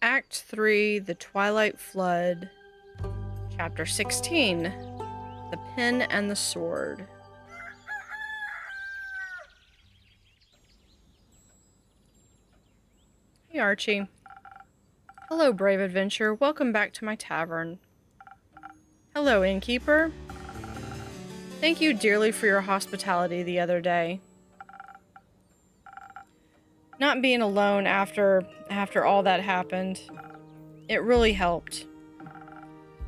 Act 3, The Twilight Flood, Chapter 16, The Pen and the Sword. Hey Archie. Hello, brave adventurer. Welcome back to my tavern. Hello, innkeeper. Thank you dearly for your hospitality the other day. Not being alone after all that happened, it really helped.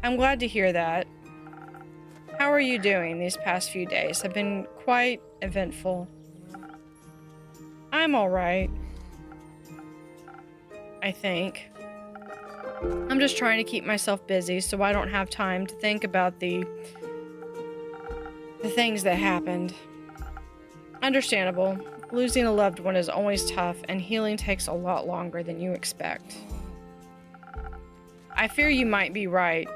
I'm glad to hear that. How are you doing these past few days? Have been quite eventful. I'm alright. I think. I'm just trying to keep myself busy so I don't have time to think about the things that happened. Understandable. Losing a loved one is always tough, and healing takes a lot longer than you expect. I fear you might be right.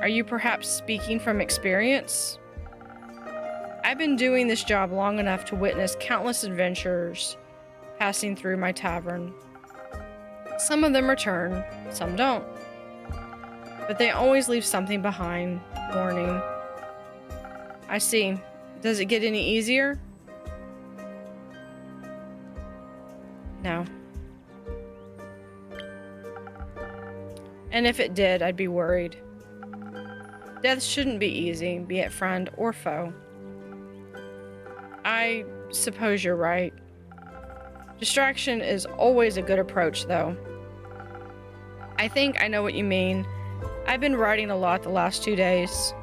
Are you perhaps speaking from experience? I've been doing this job long enough to witness countless adventures passing through my tavern. Some of them return, some don't. But they always leave something behind. Warning. I see. Does it get any easier? No. And if it did, I'd be worried. Death shouldn't be easy, be it friend or foe. I suppose you're right. Distraction is always a good approach, though. I think I know what you mean. I've been writing a lot the last 2 days.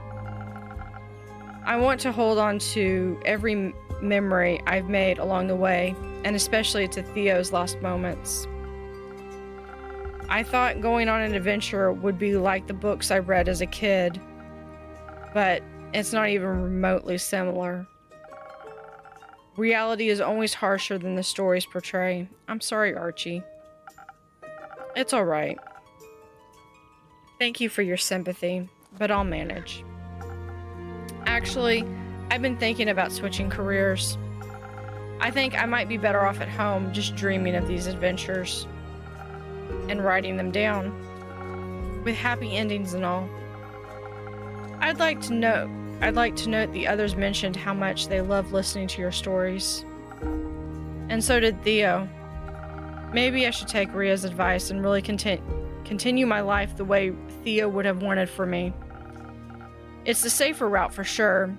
I want to hold on to every memory I've made along the way, and especially to Theo's last moments. I thought going on an adventure would be like the books I read as a kid, but it's not even remotely similar. Reality is always harsher than the stories portray. I'm sorry, Archie. It's alright. Thank you for your sympathy, but I'll manage. Actually, I've been thinking about switching careers. I think I might be better off at home just dreaming of these adventures and writing them down, with happy endings and all. I'd like to note the others mentioned how much they love listening to your stories. And so did Theo. Maybe I should take Ria's advice and really continue my life the way Theo would have wanted for me. It's the safer route for sure,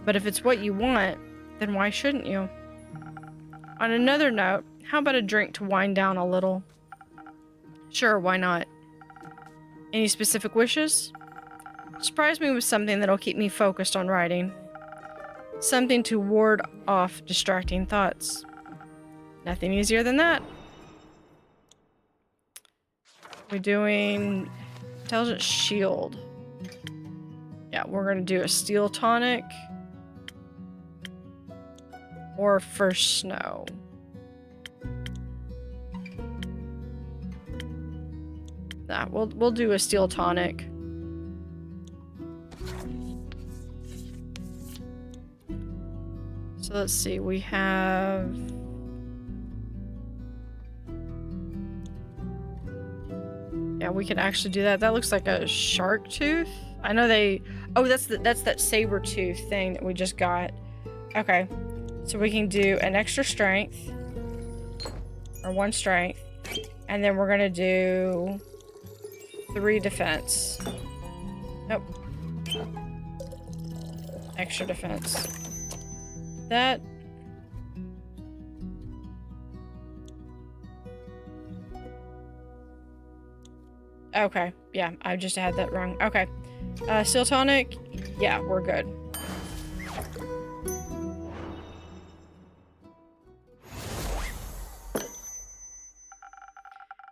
but if it's what you want, then why shouldn't you? On another note, how about a drink to wind down a little? Sure, why not? Any specific wishes? Surprise me with something that'll keep me focused on writing. Something to ward off distracting thoughts. Nothing easier than that. We're doing Intelligent Shield. Yeah, we're gonna do a Steel Tonic. Or First Snow. Nah, we'll do a Steel Tonic. So let's see, we have... Yeah, we can actually do that. That looks like a shark tooth. I know they... Oh, that's that saber tooth thing that we just got. Okay. So we can do an extra strength. Or 1 strength. And then we're gonna do 3 defense. Nope. Extra defense. That... Okay, yeah, I just had that wrong. Okay. Steel Tonic? Yeah, we're good.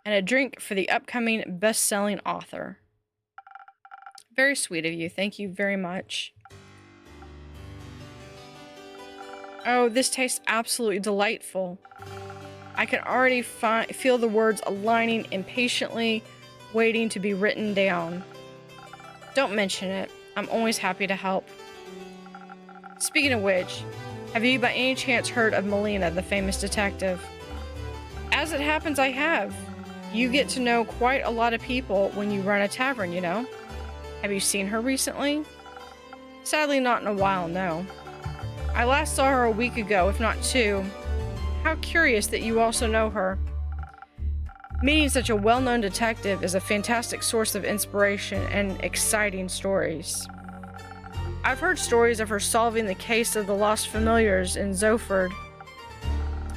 And a drink for the upcoming best-selling author. Very sweet of you. Thank you very much. Oh, this tastes absolutely delightful. I can already feel the words aligning impatiently, waiting to be written down. Don't mention it. I'm always happy to help. Speaking of which, have you by any chance heard of Melina, the famous detective? As it happens, I have. You get to know quite a lot of people when you run a tavern, you know? Have you seen her recently? Sadly, not in a while, no. I last saw her a week ago, if not 2. How curious that you also know her. Meeting such a well-known detective is a fantastic source of inspiration and exciting stories. I've heard stories of her solving the case of the lost familiars in Zoford.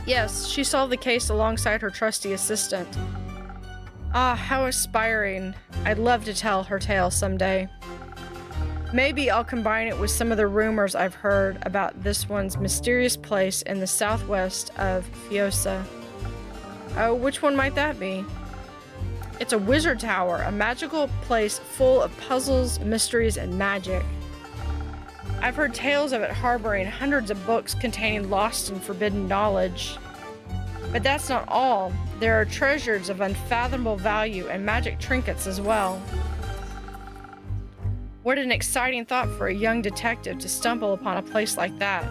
Yes, she solved the case alongside her trusty assistant. Ah, how inspiring. I'd love to tell her tale someday. Maybe I'll combine it with some of the rumors I've heard about this one's mysterious place in the southwest of Fiosa. Oh, which one might that be? It's a wizard tower, a magical place full of puzzles, mysteries, and magic. I've heard tales of it harboring hundreds of books containing lost and forbidden knowledge. But that's not all. There are treasures of unfathomable value and magic trinkets as well. What an exciting thought for a young detective to stumble upon a place like that.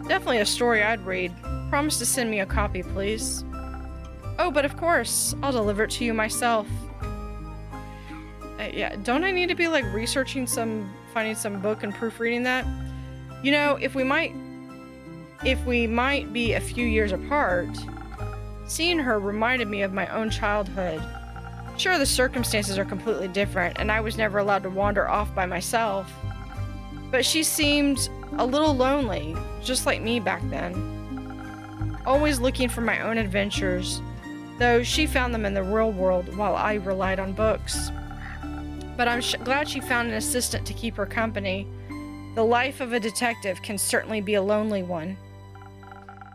Definitely a story I'd read. Promise to send me a copy, please. Oh, but of course, I'll deliver it to you myself. Yeah, don't I need to be like researching finding some book and proofreading that? You know, if we might be a few years apart, seeing her reminded me of my own childhood. Sure, the circumstances are completely different, and I was never allowed to wander off by myself. But she seemed a little lonely, just like me back then. Always looking for my own adventures, though she found them in the real world while I relied on books. But I'm glad she found an assistant to keep her company. The life of a detective can certainly be a lonely one.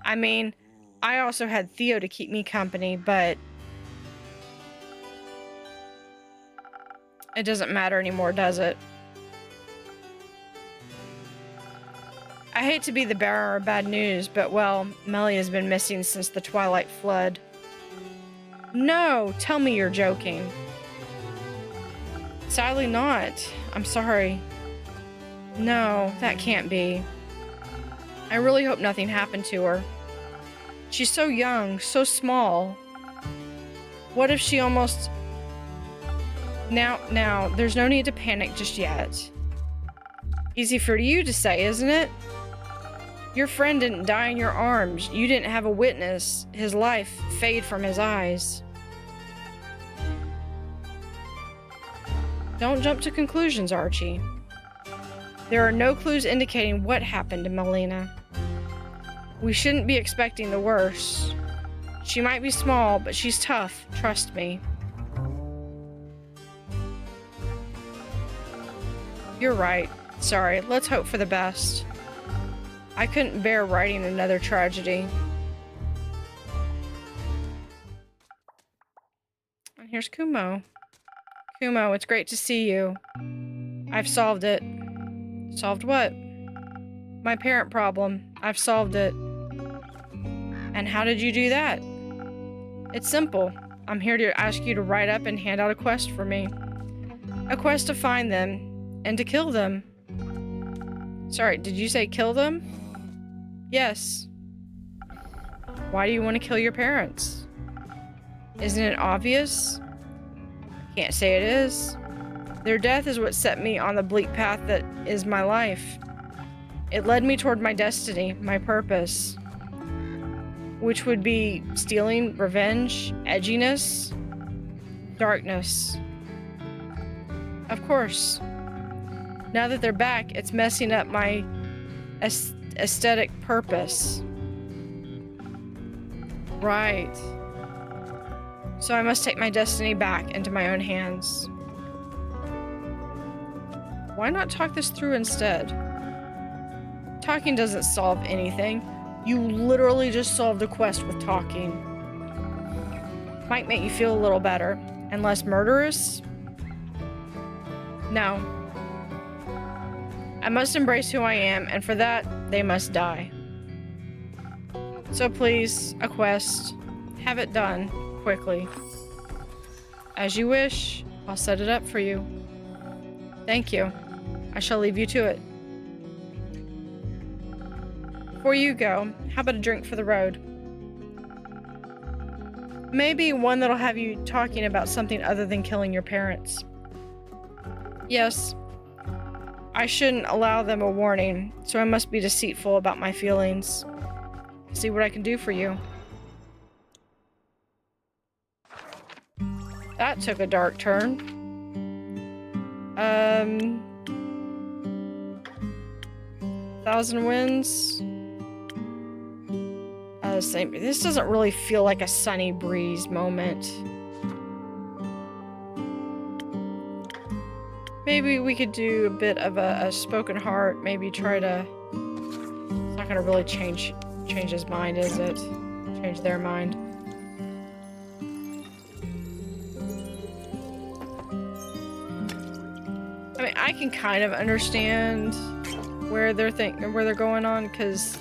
I mean, I also had Theo to keep me company, but it doesn't matter anymore, does it? I hate to be the bearer of bad news, but well, Melly has been missing since the Twilight Flood. No, tell me you're joking. Sadly not. I'm sorry. No, that can't be. I really hope nothing happened to her. She's so young, so small. What if she almost... Now, there's no need to panic just yet. Easy for you to say, isn't it? Your friend didn't die in your arms. You didn't have a witness his life fade from his eyes. Don't jump to conclusions, Archie. There are no clues indicating what happened to Melina. We shouldn't be expecting the worst. She might be small, but she's tough, trust me. You're right. Sorry, let's hope for the best. I couldn't bear writing another tragedy. And here's Kumo. Kumo, it's great to see you. I've solved it. Solved what? My parent problem. I've solved it. And how did you do that? It's simple. I'm here to ask you to write up and hand out a quest for me. A quest to find them and to kill them. Sorry, did you say kill them? Yes. Why do you want to kill your parents? Isn't it obvious? Can't say it is. Their death is what set me on the bleak path that is my life. It led me toward my destiny, my purpose, which would be stealing, revenge, edginess, darkness. Of course. Now that they're back, it's messing up my aesthetic purpose. Right. So I must take my destiny back into my own hands. Why not talk this through instead? Talking doesn't solve anything. You literally just solved a quest with talking. Might make you feel a little better. And less murderous? No. I must embrace who I am, and for that, they must die. So please, a quest. Have it done. Quickly. As you wish, I'll set it up for you. Thank you. I shall leave you to it. Before you go, how about a drink for the road? Maybe one that'll have you talking about something other than killing your parents. Yes. I shouldn't allow them a warning, so I must be deceitful about my feelings. See what I can do for you. That took a dark turn. Thousand Winds. This doesn't really feel like a sunny breeze moment. Maybe we could do a bit of a spoken heart. Maybe try to... It's not gonna really change his mind, is it? Change their mind. I mean, I can kind of understand where they're going on, because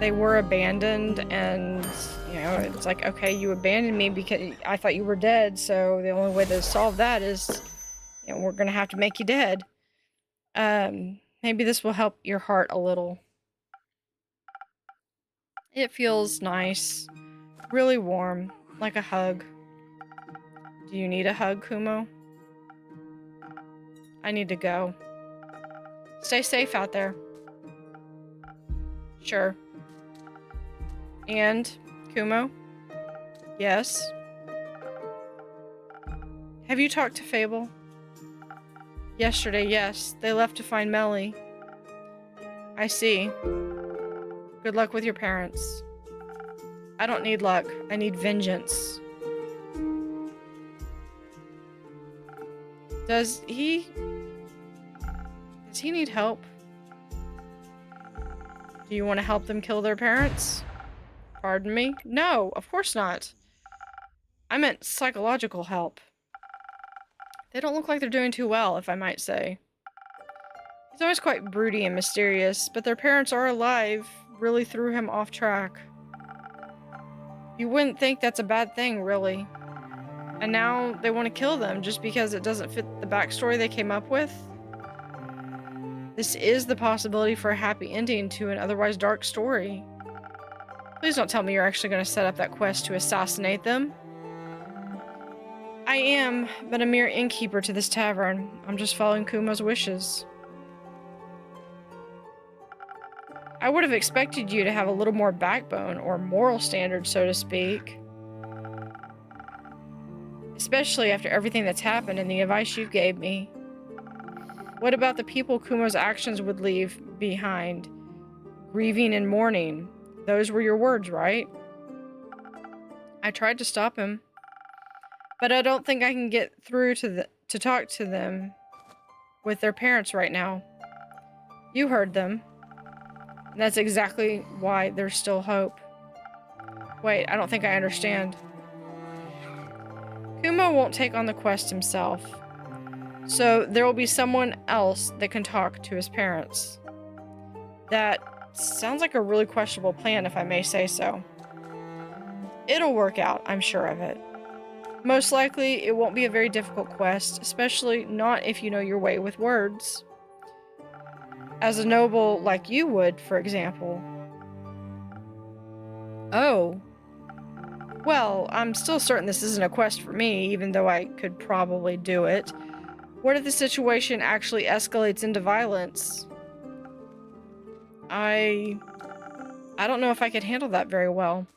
they were abandoned, and you know, it's like, okay, you abandoned me because I thought you were dead, so the only way to solve that is, you know, we're gonna have to make you dead. Maybe this will help your heart a little. It feels nice, really warm, like a hug. Do you need a hug, Kumo? I need to go. Stay safe out there. Sure. And, Kumo? Yes? Have you talked to Fable? Yesterday, yes. They left to find Melly. I see. Good luck with your parents. I don't need luck. I need vengeance. Does he need help? Do you want to help them kill their parents? Pardon me? No, of course not. I meant psychological help. They don't look like they're doing too well, if I might say. He's always quite broody and mysterious, but their parents are alive. Really threw him off track. You wouldn't think that's a bad thing, really. And now they want to kill them just because it doesn't fit the backstory they came up with? This is the possibility for a happy ending to an otherwise dark story. Please don't tell me you're actually going to set up that quest to assassinate them. I am, but a mere innkeeper to this tavern. I'm just following Kumo's wishes. I would have expected you to have a little more backbone, or moral standards, so to speak. Especially after everything that's happened and the advice you gave me. What about the people Kumo's actions would leave behind? Grieving and mourning. Those were your words, right? I tried to stop him. But I don't think I can get through to talk to them with their parents right now. You heard them. And that's exactly why there's still hope. Wait, I don't think I understand. Kumo won't take on the quest himself. So there will be someone else that can talk to his parents. That sounds like a really questionable plan, if I may say so. It'll work out, I'm sure of it. Most likely, it won't be a very difficult quest, especially not if you know your way with words. As a noble like you would, for example. Oh. Well, I'm still certain this isn't a quest for me, even though I could probably do it. What if the situation actually escalates into violence? I don't know if I could handle that very well.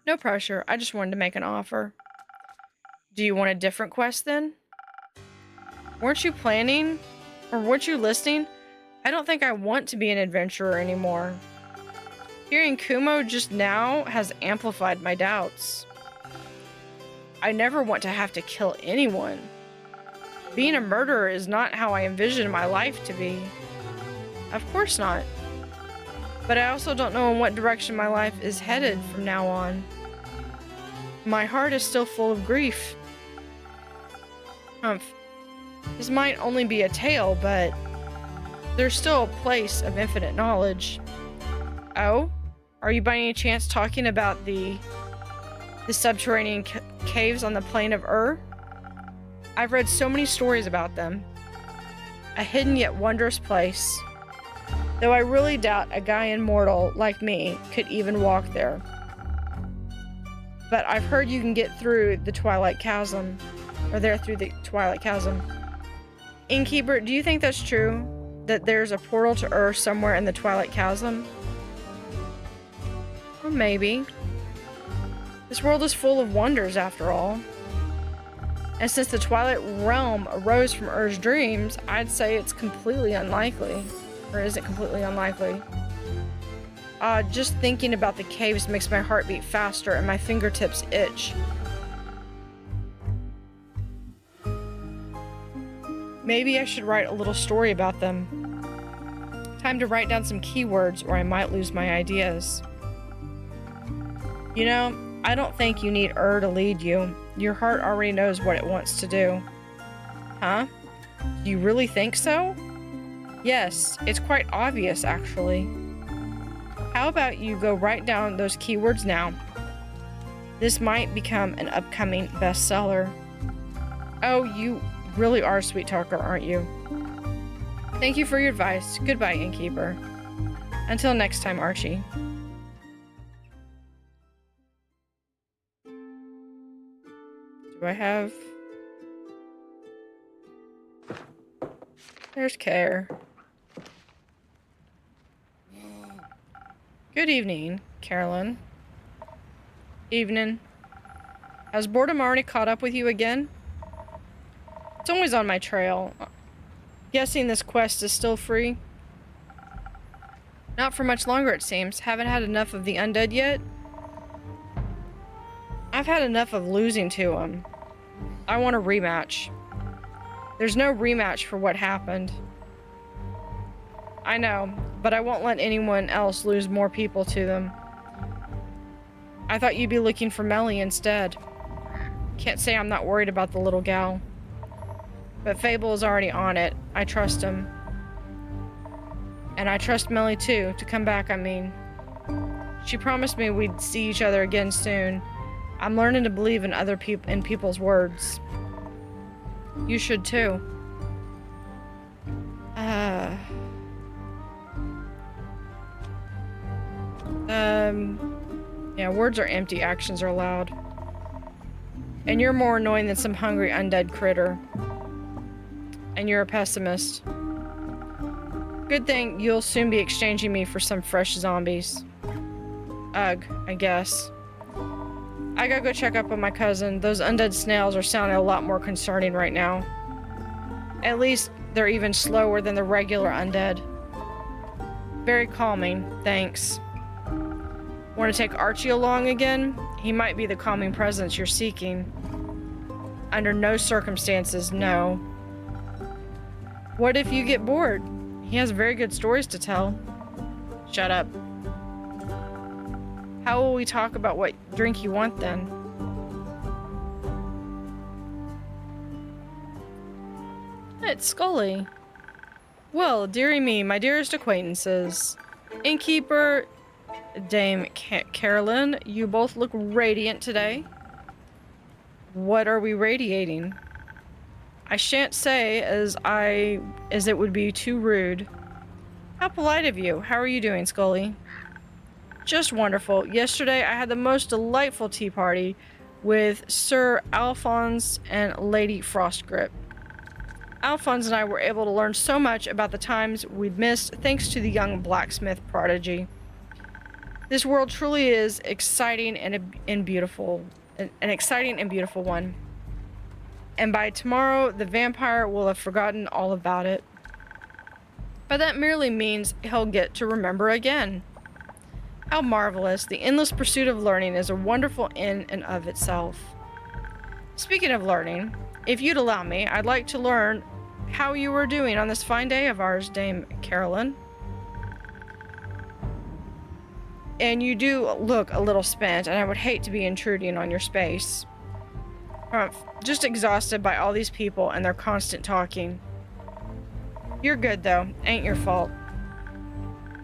No pressure, I just wanted to make an offer. Do you want a different quest then? Weren't you planning? Or weren't you listening? I don't think I want to be an adventurer anymore. Hearing Kumo just now has amplified my doubts. I never want to have to kill anyone. Being a murderer is not how I envisioned my life to be. Of course not. But I also don't know in what direction my life is headed from now on. My heart is still full of grief. This might only be a tale, but there's still a place of infinite knowledge. Oh? Are you by any chance talking about the subterranean caves on the plain of I've read so many stories about them. A hidden yet wondrous place. Though I really doubt a guy immortal like me could even walk there. but I've heard you can get through the Twilight Chasm, or there through the Twilight Chasm. Innkeeper, do you think that's true? That there's a portal to Earth somewhere in the Twilight Chasm? Or maybe. This world is full of wonders, after all. And since the Twilight Realm arose from Ur's dreams, I'd say it's completely unlikely. Or is it completely unlikely? Just thinking about the caves makes my heart beat faster and my fingertips itch. Maybe I should write a little story about them. Time to write down some keywords or I might lose my ideas. You know, I don't think you need to lead you. Your heart already knows what it wants to do. Huh? Do you really think so? Yes, it's quite obvious, actually. How about you go write down those keywords now? This might become an upcoming bestseller. Oh, you really are a sweet talker, aren't you? Thank you for your advice. Goodbye, Innkeeper. Until next time, Archie. Do I have... There's Care. Good evening, Caerlin. Evening. Has boredom already caught up with you again? It's always on my trail. Guessing this quest is still free? Not for much longer, it seems. Haven't had enough of the undead yet? I've had enough of losing to them. I want a rematch. There's no rematch for what happened. I know, but I won't let anyone else lose more people to them. I thought you'd be looking for Melly instead. Can't say I'm not worried about the little gal. But Fable is already on it. I trust him. And I trust Melly too, to come back, I mean. She promised me we'd see each other again soon. I'm learning to believe in people's words. You should too. Yeah, words are empty, actions are loud. And you're more annoying than some hungry undead critter. And you're a pessimist. Good thing you'll soon be exchanging me for some fresh zombies. Ugh, I guess. I gotta go check up on my cousin. Those undead snails are sounding a lot more concerning right now. At least they're even slower than the regular undead. Very calming, thanks. Want to take Archie along again? He might be the calming presence you're seeking. Under no circumstances, no. What if you get bored? He has very good stories to tell. Shut up. How will we talk about what drink you want then? It's Skully. Well, dearie me, my dearest acquaintances. Innkeeper, Dame Caerlin, you both look radiant today. What are we radiating? I shan't say as it would be too rude. How polite of you. How are you doing, Skully? Just wonderful. Yesterday I had the most delightful tea party with Sir Alphonse and Lady Frostgrip. Alphonse and I were able to learn so much about the times we'd missed thanks to the young blacksmith prodigy. This world truly is exciting and beautiful. An exciting and beautiful one. And by tomorrow, the vampire will have forgotten all about it. But that merely means he'll get to remember again. How marvelous. The endless pursuit of learning is a wonderful in and of itself. Speaking of learning, if you'd allow me, I'd like to learn how you were doing on this fine day of ours, Dame Caerlin. And you do look a little spent, and I would hate to be intruding on your space. Just exhausted by all these people and their constant talking. You're good, though. Ain't your fault.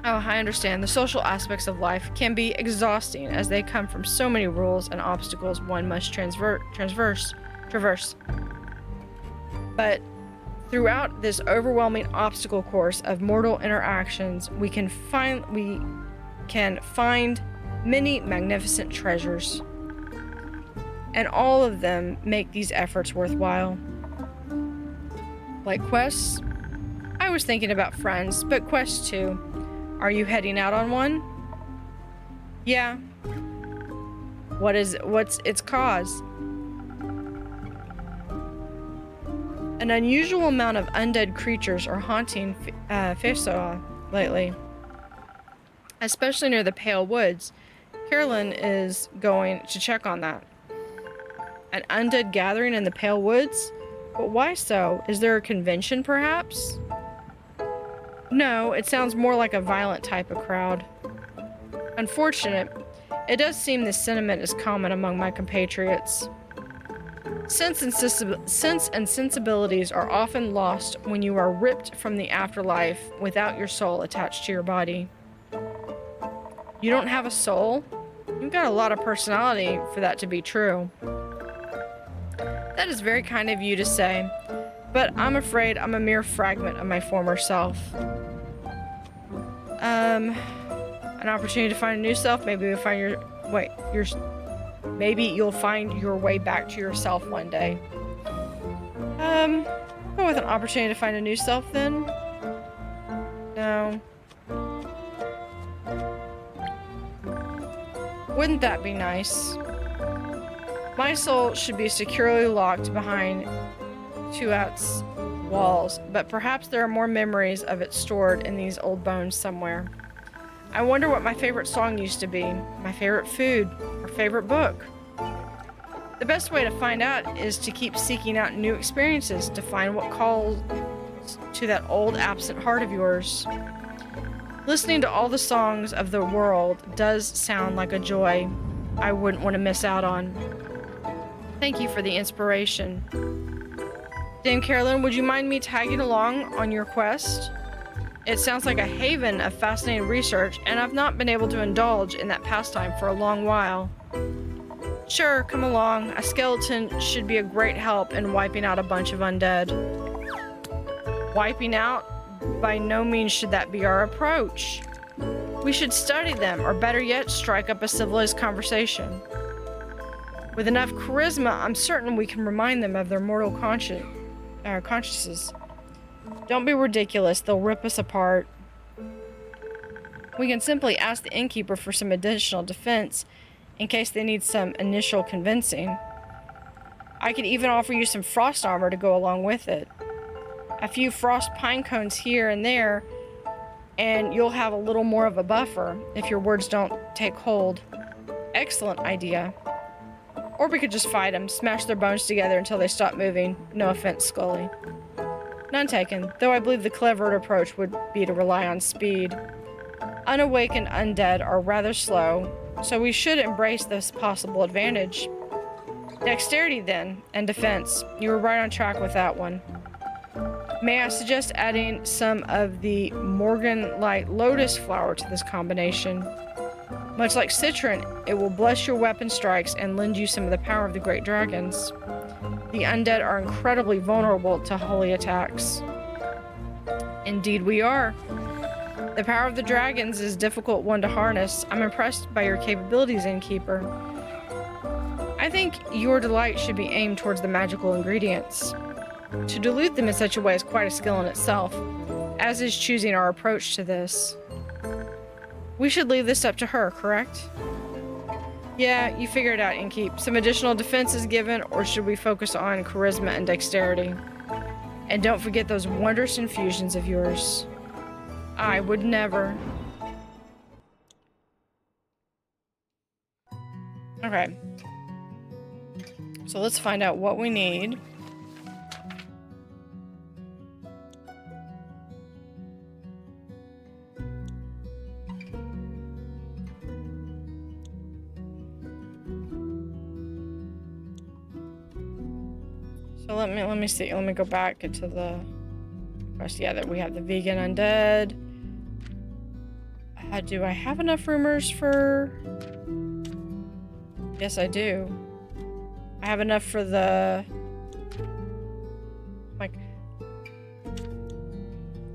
Oh, I understand. The social aspects of life can be exhausting as they come from so many rules and obstacles one must traverse. But throughout this overwhelming obstacle course of mortal interactions, we can find many magnificent treasures. and all of them make these efforts worthwhile. Like quests? I was thinking about friends, but quests too. Are you heading out on one? Yeah. What's its cause? An unusual amount of undead creatures are haunting Fesoa lately, especially near the Pale Woods. Caerlin is going to check on that. An undead gathering in the Pale Woods? But why so? Is there a convention, perhaps? No, it sounds more like a violent type of crowd. Unfortunate. It does seem this sentiment is common among my compatriots. Sense and sensibilities are often lost when you are ripped from the afterlife without your soul attached to your body. You don't have a soul? You've got a lot of personality for that to be true. That is very kind of you to say, but I'm afraid I'm a mere fragment of my former self. An opportunity to find a new self. Maybe you'll find maybe you'll find your way back to yourself one day. Go with an opportunity to find a new self then? No. Wouldn't that be nice? My soul should be securely locked behind Tuat's walls, but perhaps there are more memories of it stored in these old bones somewhere. I wonder what my favorite song used to be, my favorite food, or favorite book. The best way to find out is to keep seeking out new experiences to find what calls to that old absent heart of yours. Listening to all the songs of the world does sound like a joy I wouldn't want to miss out on. Thank you for the inspiration. Dame Caerlin, would you mind me tagging along on your quest? It sounds like a haven of fascinating research, and I've not been able to indulge in that pastime for a long while. Sure, come along. A skeleton should be a great help in wiping out a bunch of undead. Wiping out? By no means should that be our approach. We should study them, or better yet, strike up a civilized conversation. With enough charisma, I'm certain we can remind them of their mortal consciences. Don't be ridiculous, they'll rip us apart. We can simply ask the innkeeper for some additional defense in case they need some initial convincing. I could even offer you some frost armor to go along with it. A few frost pine cones here and there, and you'll have a little more of a buffer if your words don't take hold. Excellent idea. Or we could just fight them, smash their bones together until they stop moving. No offense, Skully. None taken, though I believe the clever approach would be to rely on speed. Unawakened undead are rather slow, so we should embrace this possible advantage. Dexterity, then, and defense. You were right on track with that one. May I suggest adding some of the Morgan-light lotus flower to this combination? Much like citron, it will bless your weapon strikes and lend you some of the power of the great dragons. The undead are incredibly vulnerable to holy attacks. Indeed we are. The power of the dragons is a difficult one to harness. I'm impressed by your capabilities, innkeeper. I think your delight should be aimed towards the magical ingredients. To dilute them in such a way is quite a skill in itself, as is choosing our approach to this. We should leave this up to her, correct? Yeah, you figure it out, Innkeep. Some additional defense is given, or should we focus on charisma and dexterity? And don't forget those wondrous infusions of yours. I would never. Okay. So let's find out what we need. So let me see. Let me go back into the quest. Yeah, that we have the vegan undead. Do I have enough rumors for? Yes, I do. I have enough for the. Like.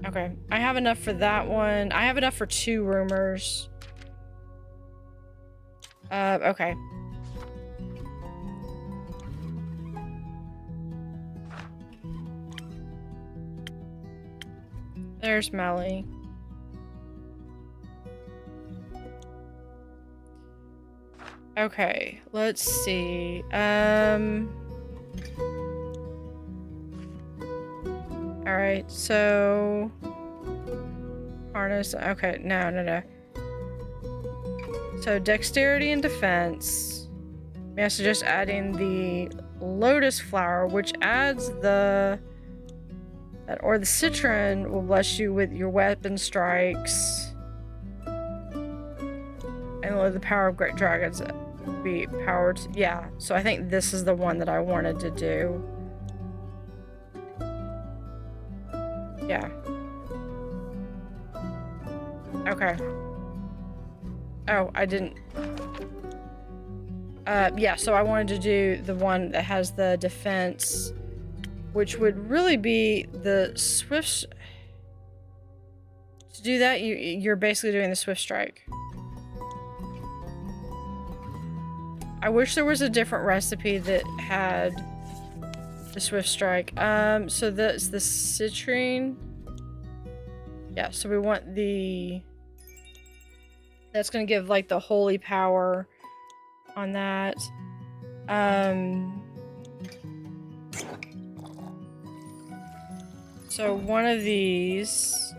Okay, I have enough for that one. I have enough for 2 rumors. Okay. There's Melly. Okay, let's see. Alright, so harness. Okay, no. So dexterity and defense. May I suggest adding the lotus flower, which adds the citron will bless you with your weapon strikes. And let the power of great dragons be powered. Yeah, so I think this is the one that I wanted to do. Yeah. Okay. Oh, I didn't. Yeah, so I wanted to do the one that has the defense, which would really be the swift. To do that, you're basically doing the swift strike. I wish there was a different recipe that had the swift strike. So that's the citrine. Yeah, so we want the... That's gonna give, like, the holy power on that. So one of these,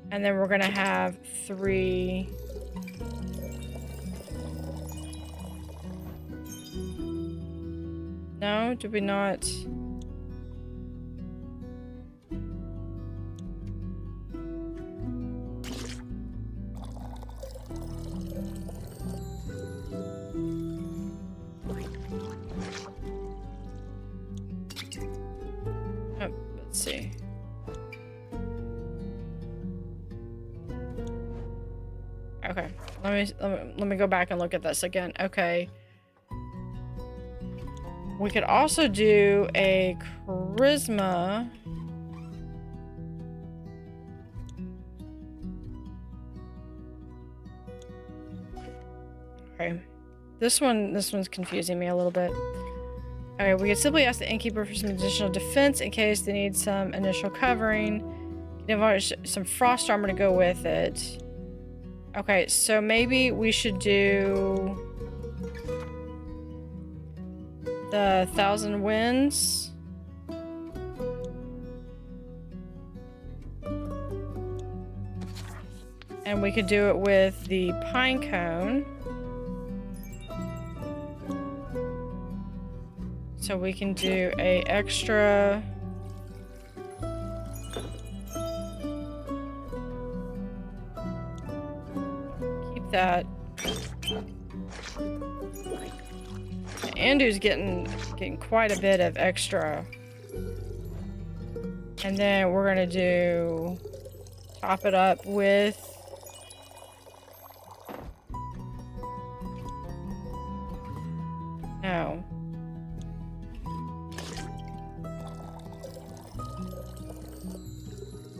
and then we're gonna have 3. No, did we not? Oh, let's see. Okay, let me go back and look at this again. Okay. We could also do a charisma. Okay. This one's confusing me a little bit. Okay, we could simply ask the innkeeper for some additional defense in case they need some initial covering. You know, some frost armor to go with it. Okay, so maybe we should do the 1,000 Winds. And we could do it with the pine cone. So we can do a extra... Keep that. Andu's getting quite a bit of extra. And then we're gonna do... Top it up with... No.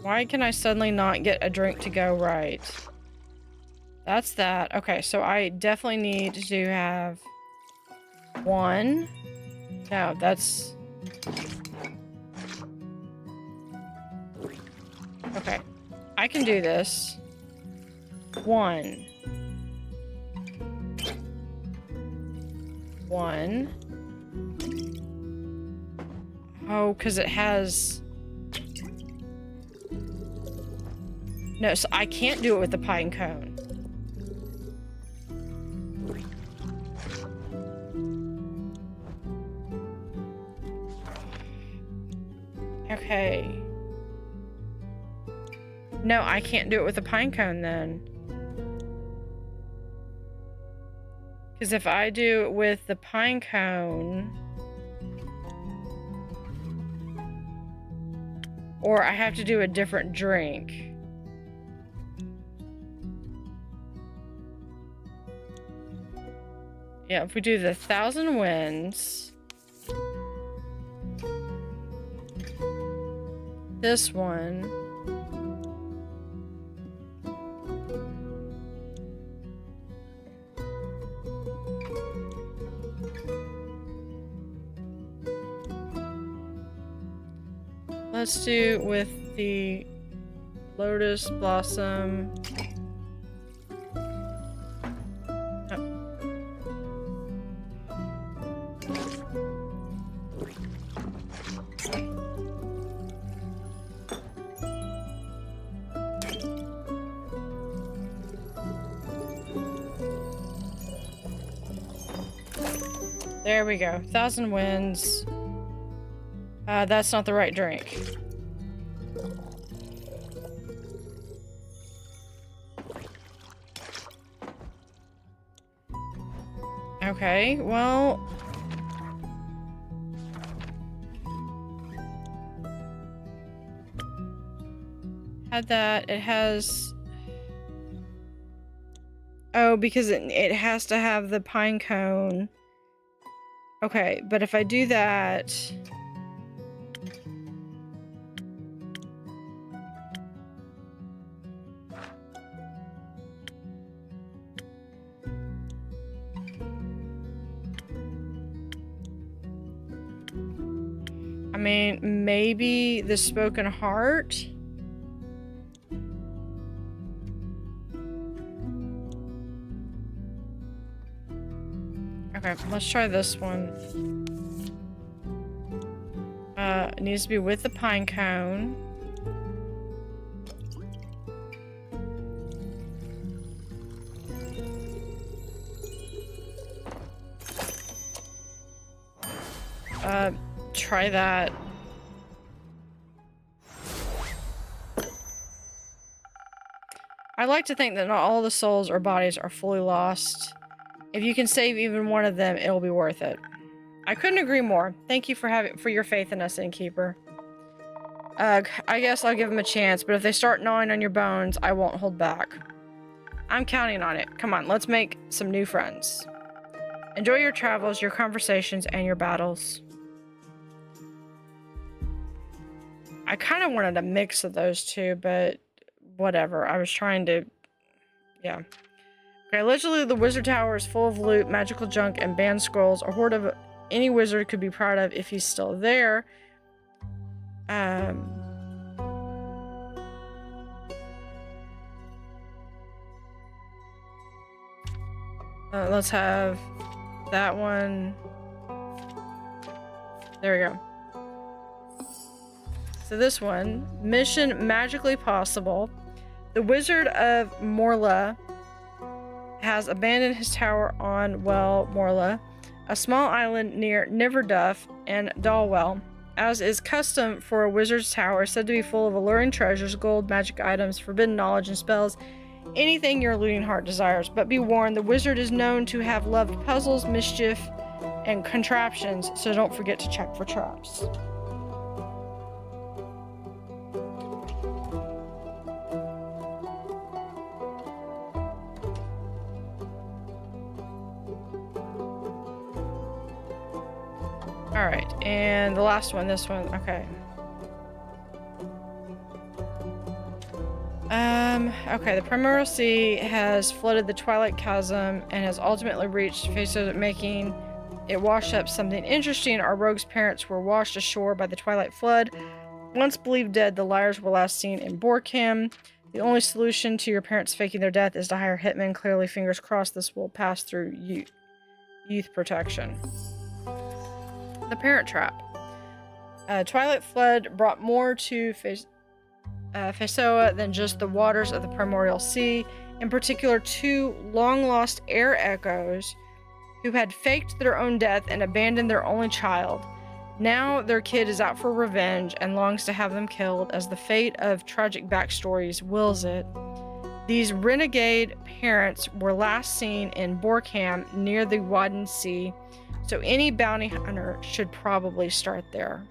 Why can I suddenly not get a drink to go right? That's that. Okay, so I definitely need to have 1. No, that's... Okay. I can do this. 1. 1. Oh, because it has... No, so I can't do it with the pine cone. Okay. No, I can't do it with the pine cone then. Because if I do it with the pine cone... Or I have to do a different drink. Yeah, if we do the 1,000 Winds, this one, let's do with the Lotus blossom. There we go. 1,000 Winds. That's not the right drink. Okay, well... Had that. It has... Oh, because it has to have the pine cone. Okay, but if I do that... I mean, maybe the spoken heart? Okay, let's try this one. It needs to be with the pine cone. Try that. I like to think that not all the souls or bodies are fully lost. If you can save even one of them, it'll be worth it. I couldn't agree more. Thank you for your faith in us, Innkeeper. I guess I'll give them a chance, but if they start gnawing on your bones, I won't hold back. I'm counting on it. Come on, let's make some new friends. Enjoy your travels, your conversations, and your battles. I kind of wanted a mix of those two, but whatever. I was trying to... Yeah. Okay, allegedly the wizard tower is full of loot, magical junk, and banned scrolls. A hoard of any wizard could be proud of if he's still there. Let's have that one. There we go. So this one, mission magically possible. The Wizard of Morla has abandoned his tower on, well, Morla, a small island near Niverduff and Dalwell. As is custom for a wizard's tower, said to be full of alluring treasures, gold, magic items, forbidden knowledge, and spells, anything your looting heart desires. But be warned, the wizard is known to have loved puzzles, mischief, and contraptions, so don't forget to check for traps. Alright, and the last one, this one, okay. Okay, the Primordial Sea has flooded the Twilight Chasm and has ultimately reached face of it, making it wash up something interesting. Our rogue's parents were washed ashore by the Twilight Flood. Once believed dead, the liars were last seen in Borkham. The only solution to your parents faking their death is to hire hitmen. Clearly, fingers crossed this will pass through youth protection. The Parent Trap. Twilight Flood brought more to Fesoa than just the waters of the Primordial Sea. In particular, two long-lost air echoes who had faked their own death and abandoned their only child. Now their kid is out for revenge and longs to have them killed, as the fate of tragic backstories wills it. These renegade parents were last seen in Borkham near the Wadden Sea, so any bounty hunter should probably start there.